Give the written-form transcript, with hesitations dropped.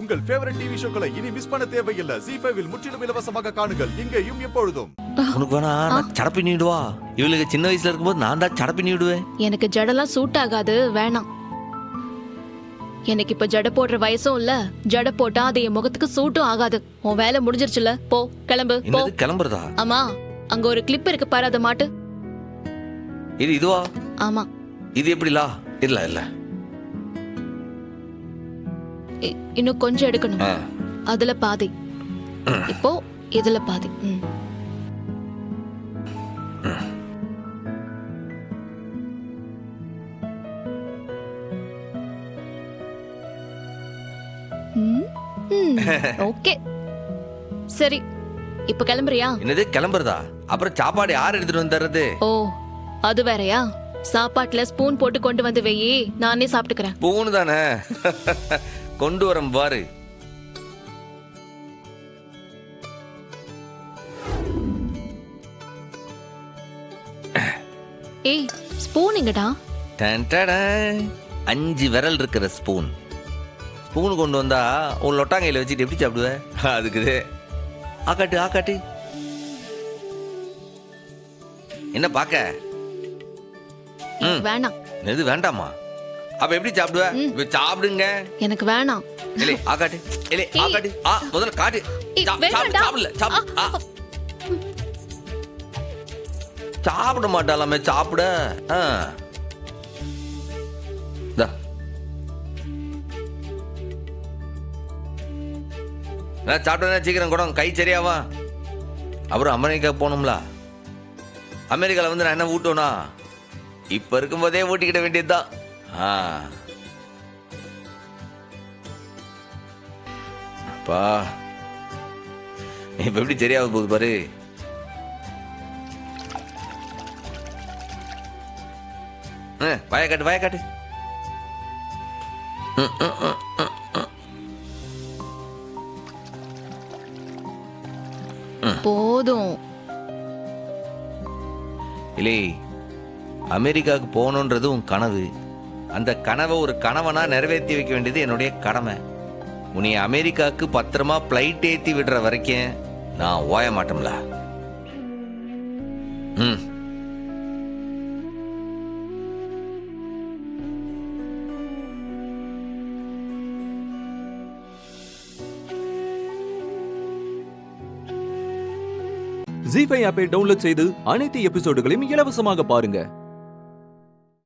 உங்கள் favourite TV ஷோக்களை இனி miss பண்ண தேவையில்லை. ZEE5 இல் முற்றிலும் இலவசமாக காணுங்கள், இங்கேயும் எப்பொழுதும். உனக்கு வேணா நான் சடப்பி நீடுவா. இவளுக்கு சின்ன வயசுல இருக்கும்போது நான் தான் சடப்பி நீடுவேன். எனக்கு ஜடெல்லாம் சூட் ஆகாது, வேணாம். எனக்கு இப்ப ஜட போடுற வயசும் இல்ல, ஜட போட்டா அது என் முகத்துக்கு சூட்டும் ஆகாது. உன் வேலை முடிஞ்சிருச்சுல, போ கிளம்பு. போ. கிளம்புறதா? ஆமா, அங்க ஒரு கிளிப் இருக்கு பாரு, அதை மாட்டு. இது இதுவா? ஆமா. இது எப்படிலா? இல்ல இல்ல, இன்னும் கொஞ்சம் எடுக்கணும். அதுல பாதி, இப்போ இதுல பாதி. ஓகே, சரி. இப்ப கிளம்புறியா? என்னது கிளம்புறதா? அப்புறம் சாப்பாடு யார் எடுத்துட்டு வந்துறது? ஓ, அது வேறயா? சாப்பாட்டுல ஸ்பூன் போட்டு கொண்டு வந்து வெயி, நானே சாப்பிட்டுக்கிறேன். ஸ்பூன் தானே கொண்டு வரேன் பாரு. ஏய், ஸ்பூன் எங்கடா? 5 விரல் இருக்கிற ஸ்பூன். ஸ்பூன் கொண்டு வந்தா உன் லொட்டாங்கையில வச்சுட்டு எப்படி சாப்பிடுவ? அதுக்குது. ஆக்காட்டு ஆக்காட்டு. என்ன பாக்க? வேணாம். எது வேண்டாமா? அப்ப எப்படி சாப்பிடுவ? சாப்பிடுங்க. எனக்கு வேணாம். இல்ல ஆக்காட்டு. இல்ல ஆக்காட்டு. முதல்ல காட்டு. சாப்பிடல. சாப்பிட மாட்டாலாமே, சாப்பிட. சாப்பிட்டா சீக்கிரம் கூட கை சரியாவா? அப்புறம் அமெரிக்கா போகணும்ல. அமெரிக்கால வந்து நான் என்ன ஊட்டோனா, இப்ப இருக்கும் போதே ஊட்டிக்கிட வேண்டியதுதான். அப்பா, இப்ப எப்படி சரியாக போகுது பாரு. வயக்காட்டு வயக்காட்டு. போதும். இல்லை, அமெரிக்காவுக்கு போகணுன்றது உன் கனவு. அந்த கனவை ஒரு கணவனா நிறைவேற்றி வைக்க வேண்டியது என்னுடைய கடமை. உன்னை அமெரிக்காவுக்கு பத்திரமா பிளைட் ஏற்றி விடுற வரைக்கும் நான் ஓய மாட்டோம்ல. ZEE5 ஆப்பை டவுன்லோட் செய்து அனைத்து எபிசோடுகளையும் இலவசமாக பாருங்க.